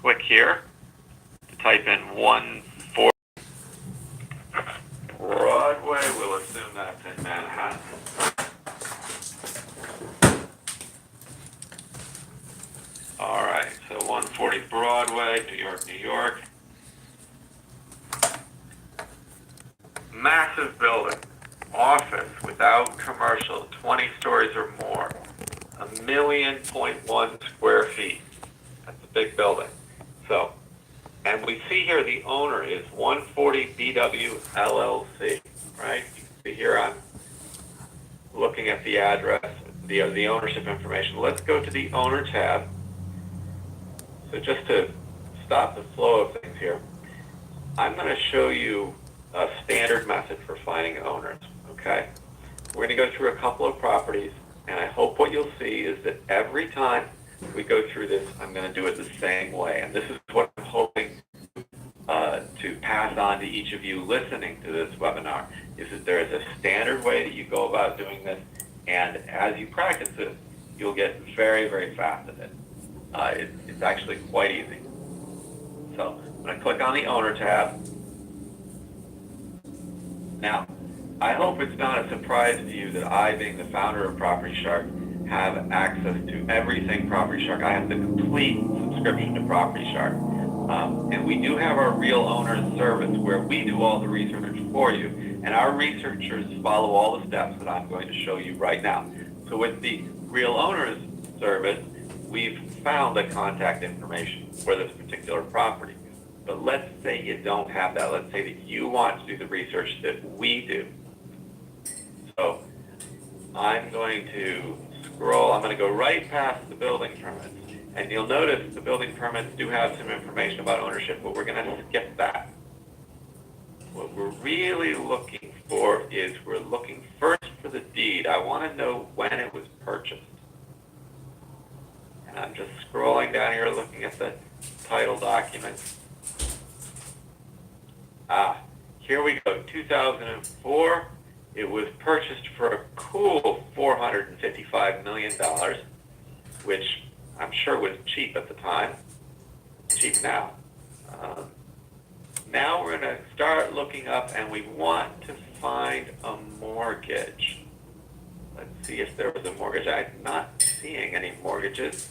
click here to type in 140 Broadway. We'll assume that's in Manhattan. All right, so 140 Broadway, New York, New York. Massive building, office without commercial, 20 stories or more, 1.1 million square feet. That's a big building. So, and we see here the owner is 140 BW LLC, right? You can see here I'm looking at the address, the ownership information. Let's go to the owner tab. So just to stop the flow of things here, I'm going to show you a standard method for finding owners, okay? We're going to go through a couple of properties, and I hope what you'll see is that every time we go through this, I'm going to do it the same way. And this is what I'm hoping to pass on to each of you listening to this webinar, is that there is a standard way that you go about doing this, and as you practice this, you'll get very, very fast at it. It's actually quite easy. So I'm going to click on the owner tab. Now, I hope it's not a surprise to you that I, being the founder of Property Shark, have access to everything Property Shark. I have the complete subscription to Property Shark. And we do have our Real Owners service where we do all the research for you. And our researchers follow all the steps that I'm going to show you right now. So with the Real Owners service, we've found the contact information for this particular property. But let's say you don't have that. Let's say that you want to do the research that we do. So I'm going to scroll. I'm going to go right past the building permits. And you'll notice the building permits do have some information about ownership, but we're going to skip that. What we're really looking for is we're looking first for the deed. I want to know when it was purchased. And I'm just scrolling down here looking at the title documents. Here we go, 2004. It was purchased for a cool $455 million, which I'm sure was cheap at the time. Cheap now. Now we're going to start looking up, and we want to find a mortgage. Let's see if there was a mortgage. I'm not seeing any mortgages.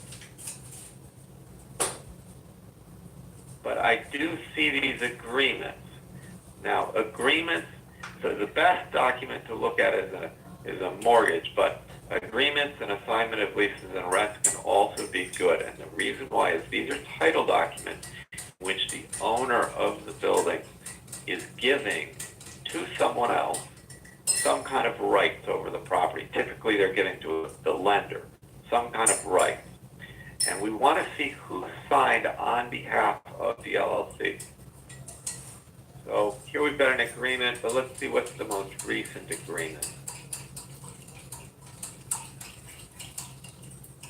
But I do see these agreements. Now, agreements, so the best document to look at is a mortgage, but agreements and assignment of leases and rents can also be good. And the reason why is these are title documents in which the owner of the building is giving to someone else some kind of rights over the property. Typically, they're giving to the lender some kind of rights. And we want to see who signed on behalf of the LLC. So here we've got an agreement, but let's see what's the most recent agreement.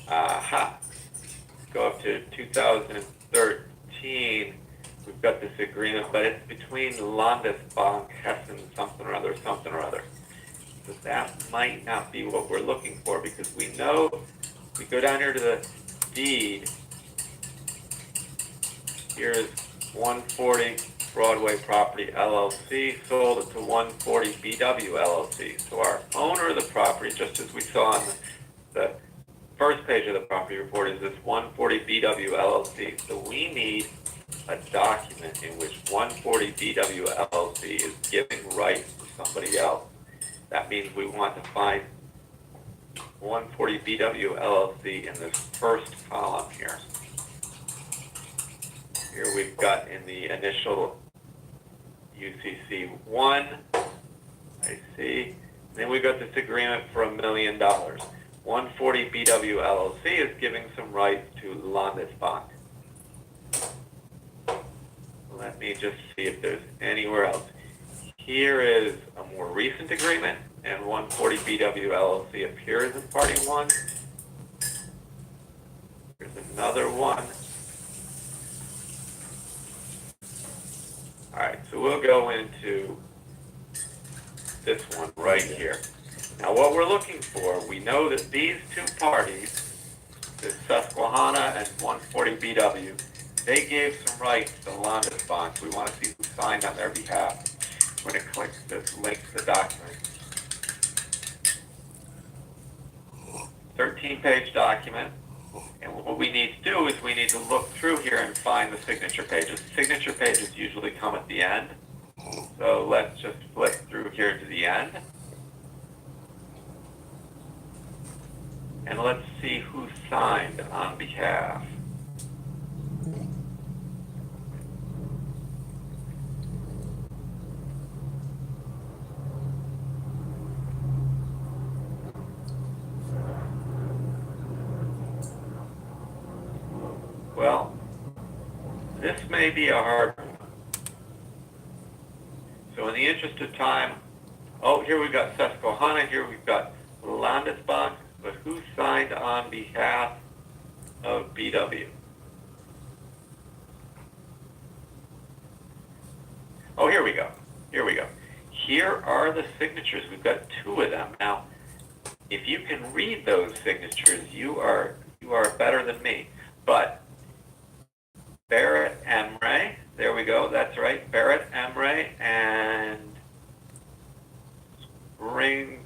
Aha. Let's go up to 2013. We've got this agreement, but it's between Landesbank, Hessen, something or other. So that might not be what we're looking for, because we know, we go down here to the deed. Here's 140 Broadway Property LLC, sold it to 140 BW LLC. So our owner of the property, just as we saw on the first page of the property report, is this 140 BW LLC. So we need a document in which 140 BW LLC is giving rights to somebody else. That means we want to find 140 BW LLC in this first column here. Here we've got in the initial UCC 1, I see. Then we've got this agreement for $1 million. 140 BW LLC is giving some rights to Landesbank. Let me just see if there's anywhere else. Here is a more recent agreement, and 140 BW LLC appears in Party 1. Here's another one. All right, so we'll go into this one right here. Now what we're looking for, we know that these two parties, this Susquehanna and 140 BW, they gave some rights to Landesbank. We want to see who signed on their behalf. When it clicks this link to the document. 13-page document. And what we need to do is we need to look through here and find the signature pages. Signature pages usually come at the end. So let's just flip through here to the end. And let's see who signed on behalf. Well, this may be a hard one. So in the interest of time, oh, here we've got Susquehanna, here we've got Landesbank, but who signed on behalf of BW? Oh, here we go. Here we go. Here are the signatures. We've got 2 of them. Now, if you can read those signatures, you are better than me. But Barrett Emre, there we go, that's right, Barrett Emre and Springs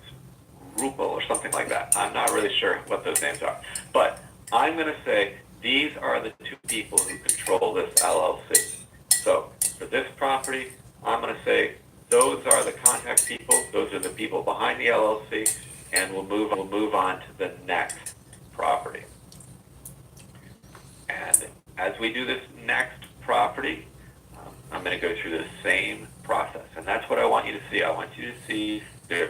Rupel or something like that. I'm not really sure what those names are. But I'm going to say these are the 2 people who control this LLC. So for this property, I'm going to say those are the contact people, those are the people behind the LLC, and we'll move on to the next property. And as we do this next property, I'm going to go through the same process. And that's what I want you to see. I want you to see the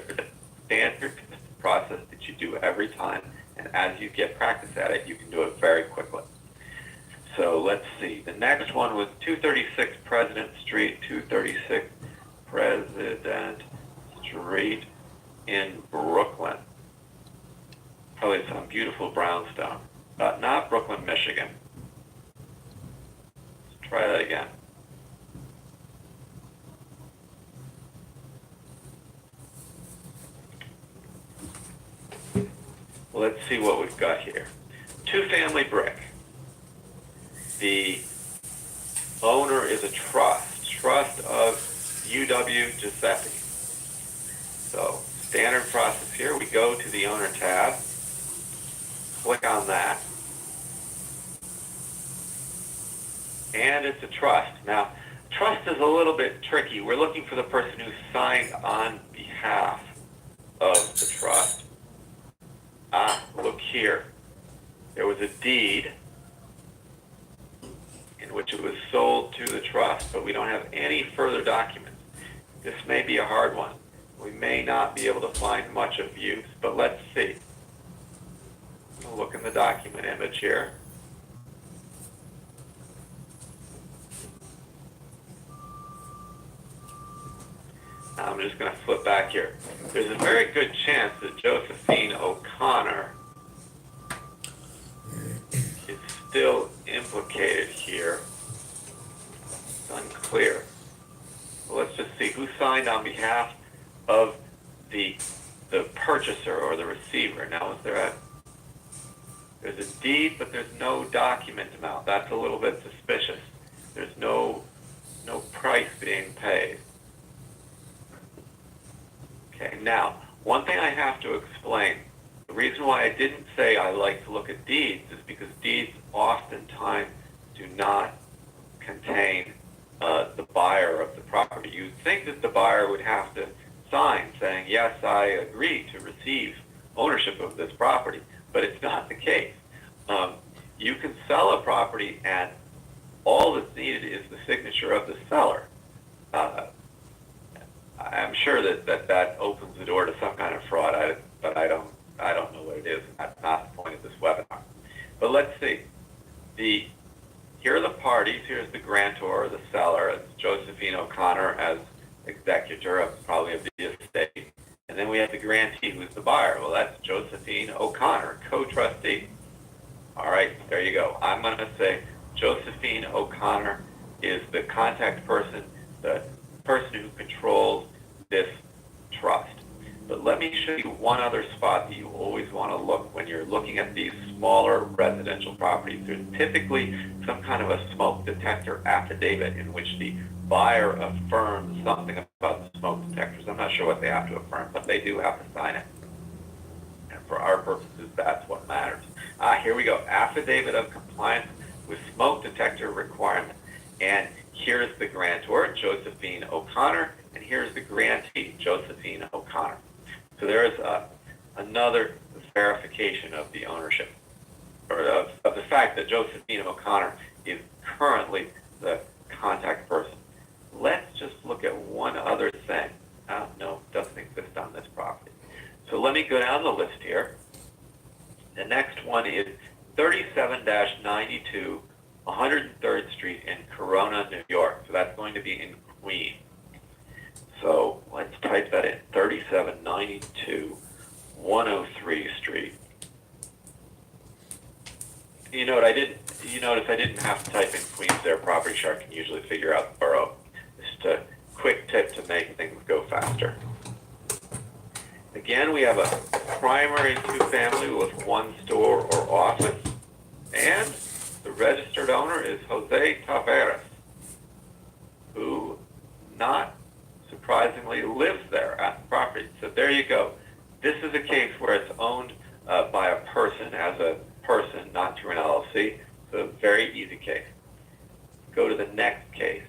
standard process that you do every time. And as you get practice at it, you can do it very quickly. So let's see. The next one was 236 President Street, 236 President Street in Brooklyn. Probably some beautiful brownstone. Not Brooklyn, Michigan. Let's try that again. Let's see what we've got here. 2-family brick. The owner is a trust of UW Giuseppe. So standard process here, we go to the owner tab, click on that, and it's a trust. Now, trust is a little bit tricky. We're looking for the person who signed on behalf of the trust. Look here. There was a deed in which it was sold to the trust, but we don't have any further documents. This may be a hard one. We may not be able to find much of use, but let's see. We'll look in the document image here. Now I'm just going to flip back here. There's a very good chance that Josephine O'Connor is still implicated here. It's unclear. Well, let's just see who signed on behalf of the purchaser or the receiver. Now, there's a deed, but there's no document amount. That's a little bit suspicious. There's no price being paid. Okay, now, one thing I have to explain, the reason why I didn't say I like to look at deeds is because deeds oftentimes do not contain the buyer of the property. You'd think that the buyer would have to sign saying, yes, I agree to receive ownership of this property, but it's not the case. You can sell a property and all that's needed is the signature of the seller. I'm sure that opens the door to some kind of fraud, but I don't know what it is. That's not the point of this webinar. But let's see. Here are the parties. Here's the grantor, the seller. It's Josephine O'Connor as executor probably of the estate. And then we have the grantee, who's the buyer. Well, that's Josephine O'Connor, co-trustee. All right, there you go. I'm going to say Josephine O'Connor is the contact person, the person who controls this trust. But let me show you one other spot that you always want to look when you're looking at these smaller residential properties. There's typically some kind of a smoke detector affidavit in which the buyer affirms something about the smoke detectors. I'm not sure what they have to affirm, but they do have to sign it. And for our purposes, that's what matters. Here we go. Affidavit of compliance with smoke detector requirement. And here's the grantor, Josephine O'Connor, and here's the grantee, Josephine O'Connor. So there's another verification of the ownership, or of the fact that Josephine O'Connor is currently the contact person. Let's just look at one other thing. No, it doesn't exist on this property. So let me go down the list here. The next one is 37-92 103rd Street in Corona, New York. So that's going to be in Queens. So let's type that in, 3792 103 Street. You notice I didn't have to type in Queens there. Property Shark can usually figure out the borough. Just a quick tip to make things go faster. Again, we have a primary two-family with one store or office, and the registered owner is Jose Taveras, who, not surprisingly, lives there at the property. So there you go. This is a case where it's owned by a person, as a person, not through an LLC. So a very easy case. Go to the next case.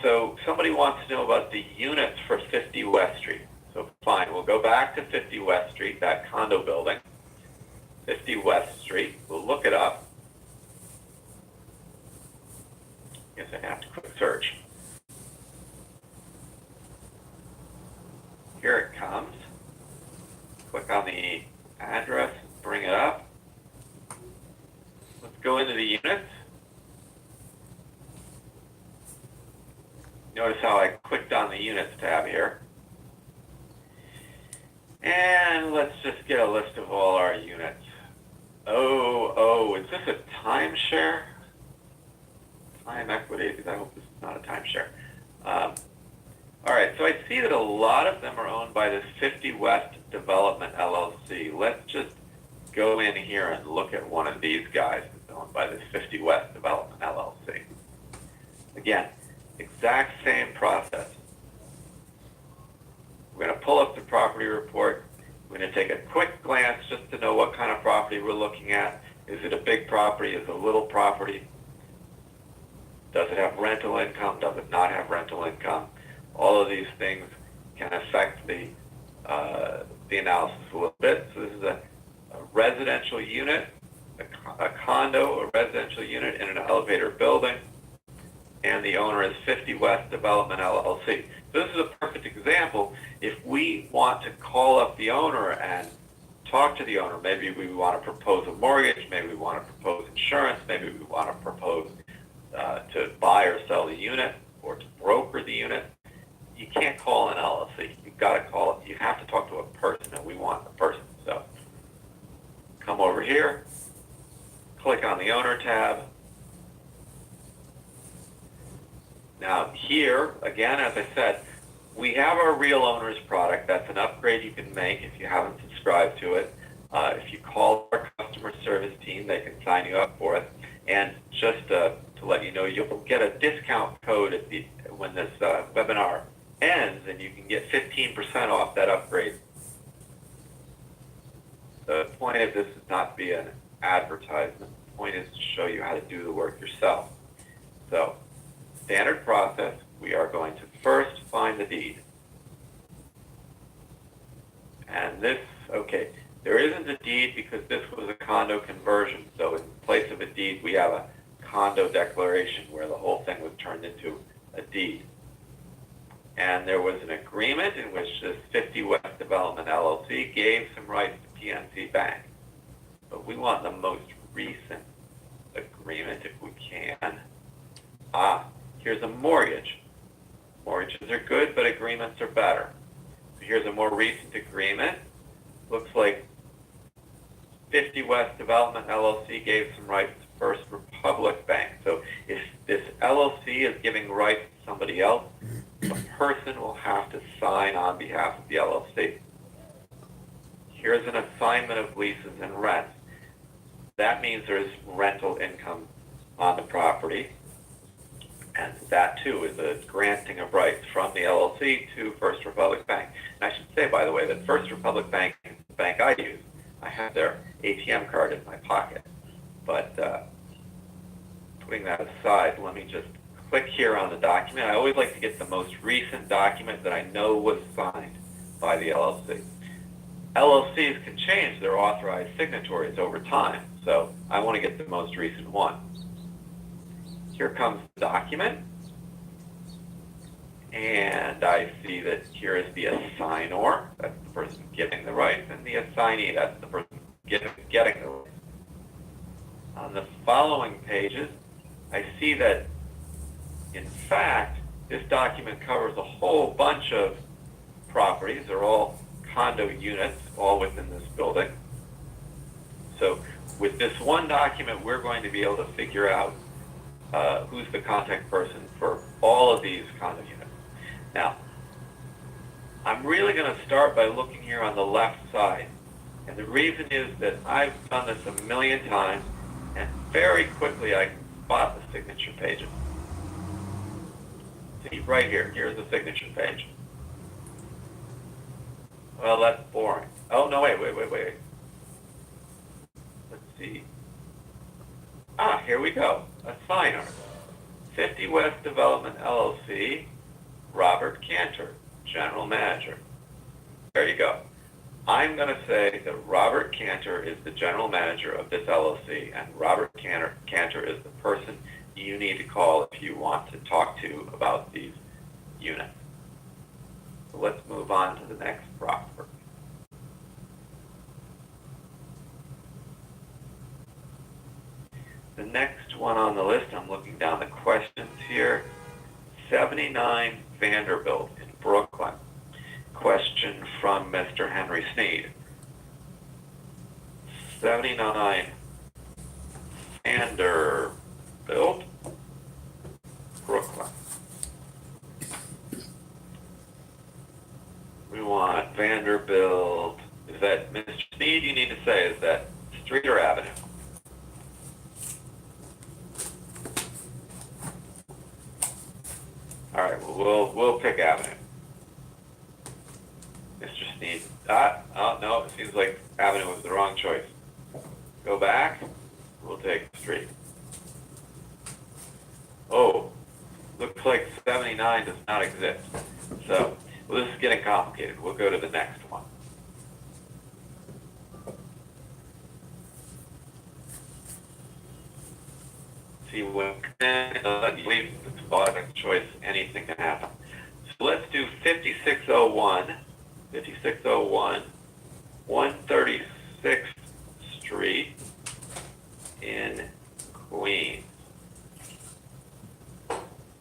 So somebody wants to know about the units for 50 West Street. So fine, we'll go back to 50 West Street, that condo building. 50 West Street, we'll look it up. Guess I have to quick search. Here it comes. Click on the address, bring it up. Let's go into the units. Notice how I clicked on the units tab here. And let's just get a list of all our units. Oh, is this a timeshare? Time equity, I hope this is not a timeshare. All right, so I see that a lot of them are owned by this 50 West Development LLC. Let's just go in here and look at one of these guys that's owned by this 50 West Development LLC. Again, exact same process. We're going to pull up the property report. We're going to take a quick glance just to know what kind of property we're looking at. Is it a big property? Is it a little property? Does it have rental income? Does it not have rental income? All of these things can affect the analysis a little bit. So this is a residential unit, a condo, a residential unit in an elevator building, and the owner is 50 West Development LLC. So this is a perfect example. If we want to call up the owner and talk to the owner, maybe we want to propose a mortgage, maybe we want to propose insurance, maybe we want to propose to buy or sell the unit or to broker the unit, you can't call an LLC. You've got to call it. You have to talk to a person, and we want the person. So come over here, click on the owner tab. Now here, again, as I said, we have our Real Owners product. That's an upgrade you can make if you haven't subscribed to it. If you call our customer service team, they can sign you up for it. And just to let you know, you'll get a discount code at when this webinar ends, and you can get 15% off that upgrade. The point of this is not to be an advertisement. The point is to show you how to do the work yourself. So, standard process, we are going to first find the deed. And this, okay, there isn't a deed because this was a condo conversion. So in place of a deed, we have a condo declaration where the whole thing was turned into a deed. And there was an agreement in which this 50 West Development LLC gave some rights to PNC Bank. But we want the most recent agreement if we can. Here's a mortgage. Mortgages are good, but agreements are better. So here's a more recent agreement. Looks like 50 West Development LLC gave some rights to First Republic Bank. So if this LLC is giving rights to somebody else, the person will have to sign on behalf of the LLC. Here's an assignment of leases and rents. That means there's rental income on the property, and that too is a granting of rights from the LLC to First Republic Bank. And I should say, by the way, that First Republic Bank is the bank I use. I have their ATM card in my pocket. But putting that aside, let me just click here on the document. I always like to get the most recent document that I know was signed by the LLC. LLCs can change their authorized signatories over time, so I want to get the most recent one. Here comes the document, and I see that here is the assignor, that's the person giving the rights, and the assignee, that's the person getting the rights. On the following pages, I see that, in fact, this document covers a whole bunch of properties. They're all condo units, all within this building. So with this one document, we're going to be able to figure out who's the contact person for all of these condo units. Now, I'm really going to start by looking here on the left side. And the reason is that I've done this a million times, and very quickly I can spot the signature pages. See, right here, here's the signature page. Well, that's boring. Oh, no, wait. Let's see. Here we go. Assigner. 50 West Development LLC, Robert Cantor, General Manager. There you go. I'm going to say that Robert Cantor is the General Manager of this LLC, and Robert Cantor is the person you need to call if you want to talk to about these units. So let's move on to the next property. The next one on the list, I'm looking down the questions here, 79 Vanderbilt in Brooklyn. Question from Mr. Henry Sneed. 79 Vanderbilt, Brooklyn. We want Vanderbilt. Is that, Mr. Sneed, you need to say, is that street or avenue? All right, well, we'll pick avenue. Mr. Sneed. Oh, no, it seems like avenue was the wrong choice. Go back. We'll take the street. Oh, looks like 79 does not exist. So, well, this is getting complicated. We'll go to the next one. See, when you leave the spot choice, anything can happen. So let's do 5601, 136th Street in Queens.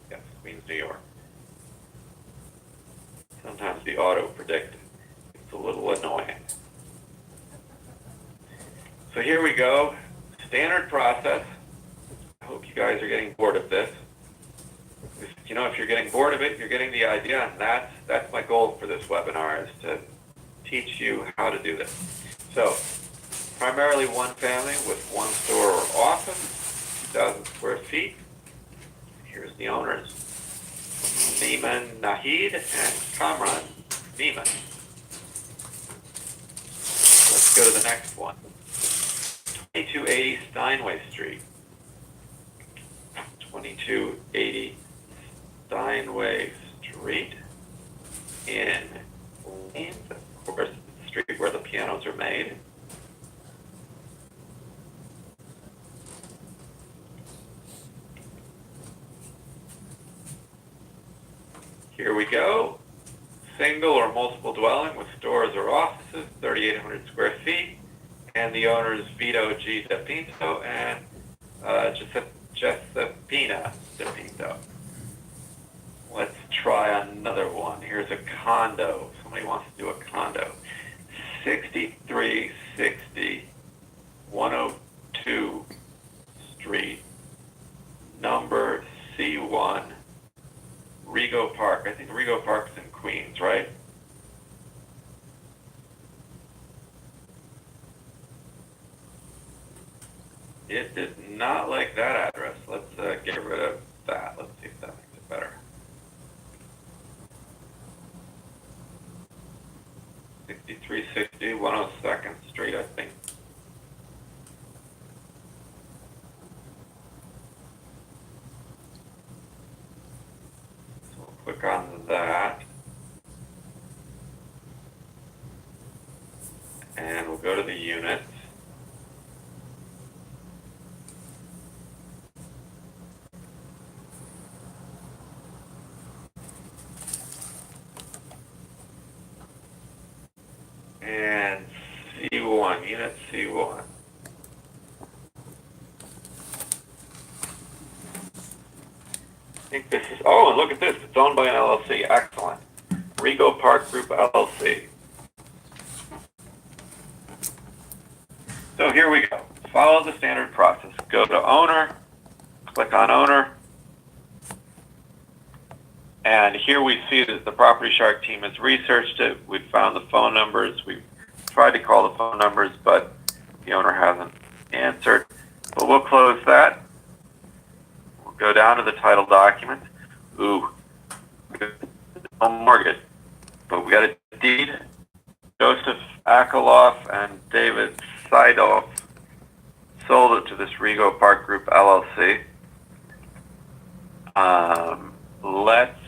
Yes, Queens, New York. Sometimes the auto predicts it's a little annoying. So here we go. Standard process. I hope you guys are getting bored of this. You know, if you're getting bored of it, you're getting the idea, and that's my goal for this webinar, is to teach you how to do this. So, primarily one family with one store or office, 2,000 square feet. Here's the owners, Neiman Nahid and Kamran Neiman. Let's go to the next one. 2280 Steinway Street. 2280 Steinway Street in Queens, of course, the street where the pianos are made. Here we go. Single or multiple dwelling with stores or offices, 3,800 square feet, and the owners Vito G. DePinto and Josepina DePinto. Let's try another one. Here's a condo. Somebody wants to do a condo. 6360 102 Street, number C1, Rego Park. I think Rego Park's in Queens, right? It did not like that address. Let's get rid of that. Let's see if that makes it better. 6360 102nd Street, I think. So we'll click on that. And we'll go to the units. And C1, unit C1. I think this is, oh, and look at this, it's owned by an LLC, excellent. Rego Park Group LLC. So here we go, follow the standard process. Go to owner, click on owner, and here we see that the Property Shark team has researched it. We've found the phone numbers. We've tried to call the phone numbers, but the owner hasn't answered. But we'll close that. We'll go down to the title document. Ooh, no mortgage. But we got a deed. Joseph Akeloff and David Seidolf sold it to this Rego Park Group LLC. Let's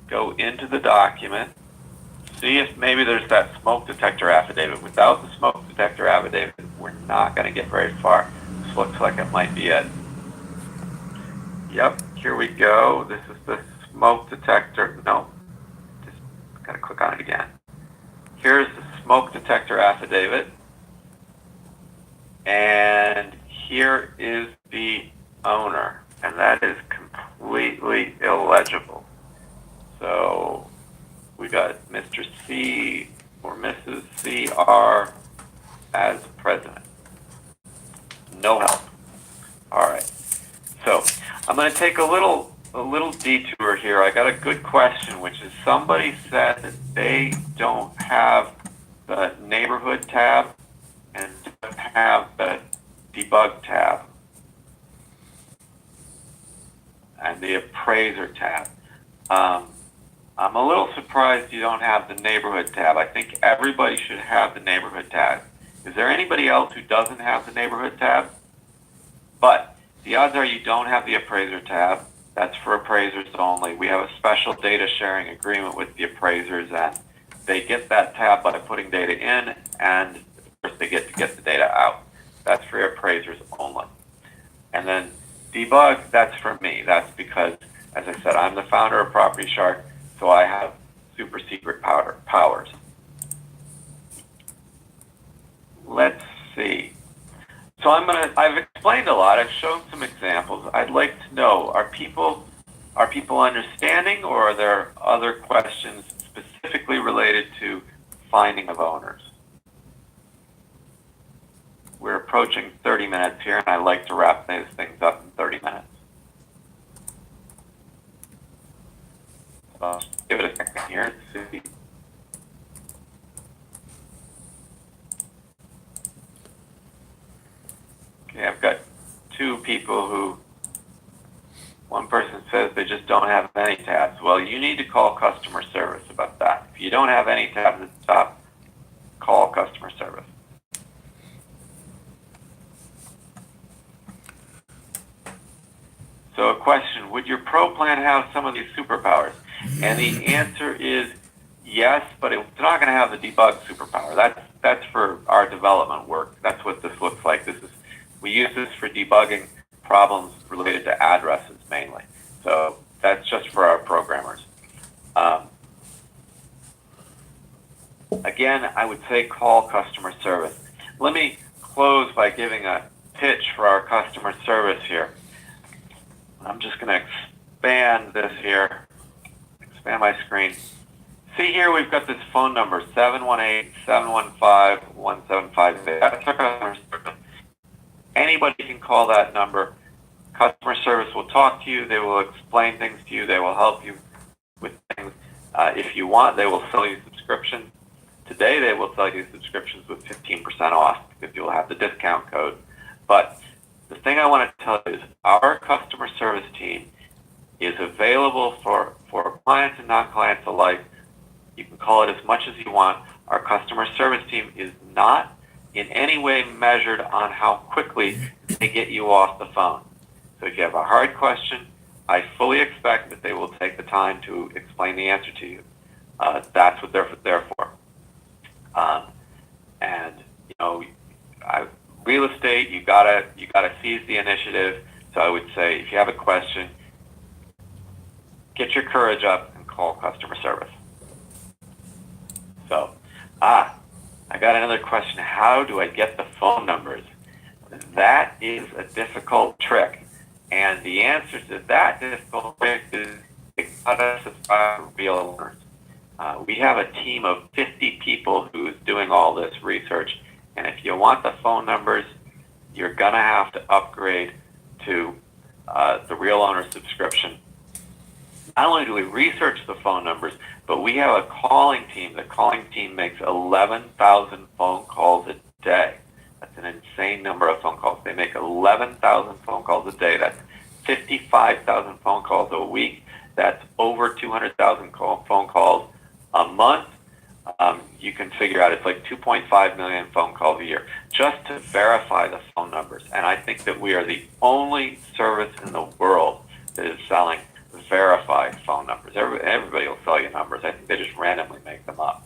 go into the document, see if maybe there's that smoke detector affidavit. Without the smoke detector affidavit, we're not going to get very far. This looks like it might be it. Yep, here we go. This is the smoke detector. No, just got to click on it again. Here's the smoke detector affidavit. And here is the owner. And that is completely illegible. So we got Mr. C or Mrs. CR as president. No help. All right. So I'm going to take a little detour here. I got a good question, which is somebody said that they don't have the neighborhood tab and don't have the debug tab and the appraiser tab. I'm a little surprised you don't have the neighborhood tab. I think everybody should have the neighborhood tab. Is there anybody else who doesn't have the neighborhood tab? But the odds are you don't have the appraiser tab. That's for appraisers only. We have a special data sharing agreement with the appraisers, and they get that tab by putting data in, and of course they get to get the data out. That's for appraisers only. And then debug, that's for me. That's because, as I said, I'm the founder of Property Shark, so I have super secret powers. Let's see. So I've explained a lot. I've shown some examples. I'd like to know, are people understanding, or are there other questions specifically related to finding of owners? We're approaching 30 minutes here, and I like to wrap these things up in 30 minutes. So I'll just give it a second here to see. Okay, I've got two people who, one person says they just don't have any tabs. Well, you need to call customer service about that. If you don't have any tabs at the top, call customer service. So a question, would your pro plan have some of these superpowers? And the answer is yes, but it's not going to have the debug superpower. That's for our development work. That's what this looks like. We use this for debugging problems related to addresses mainly. So that's just for our programmers. Again, I would say call customer service. Let me close by giving a pitch for our customer service here. I'm just going to expand this here, expand my screen. See here, we've got this phone number, 718-715-1758. That's our customer service. Anybody can call that number. Customer service will talk to you. They will explain things to you. They will help you. with things. If you want, they will sell you subscriptions. Today, they will sell you subscriptions with 15% off because you'll have the discount code. But the thing I want to tell you is our customer service team is available for clients and non-clients alike. You can call it as much as you want. Our customer service team is not in any way measured on how quickly they get you off the phone. So if you have a hard question, I fully expect that they will take the time to explain the answer to you. That's what they're there for. And you know, real estate, you gotta seize the initiative. So I would say, if you have a question, get your courage up and call customer service. So, I got another question. How do I get the phone numbers? That is a difficult trick. And the answer to that difficult trick is you gotta subscribe to Real Owners. We have a team of 50 people who's doing all this research. And if you want the phone numbers, you're gonna have to upgrade to the Real Owner subscription. Not only do we research the phone numbers, but we have a calling team. The calling team makes 11,000 phone calls a day. That's an insane number of phone calls. They make 11,000 phone calls a day. That's 55,000 phone calls a week. That's over 200,000 phone calls a month. You can figure out it's like 2.5 million phone calls a year just to verify the phone numbers. And I think that we are the only service in the world that is selling verified phone numbers. Everybody will sell you numbers. I think they just randomly make them up.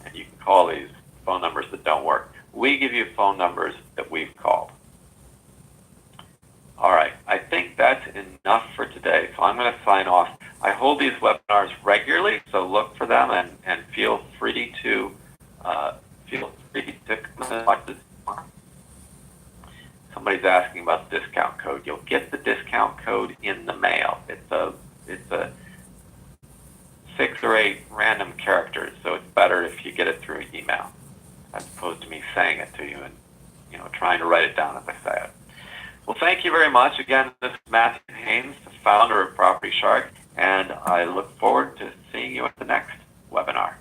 And you can call these phone numbers that don't work. We give you phone numbers that we've called. All right, I think that's enough for today. So I'm going to sign off. I hold these webinars regularly, so look for them and feel free to come as much as you want. Somebody's asking about the discount code. You'll get the discount code in the mail. It's a 6 or 8 random characters, so it's better if you get it through email as opposed to me saying it to you and trying to write it down as I say it. Well, thank you very much. Again, this is Matthew Haynes, the founder of Property Shark, and I look forward to seeing you at the next webinar.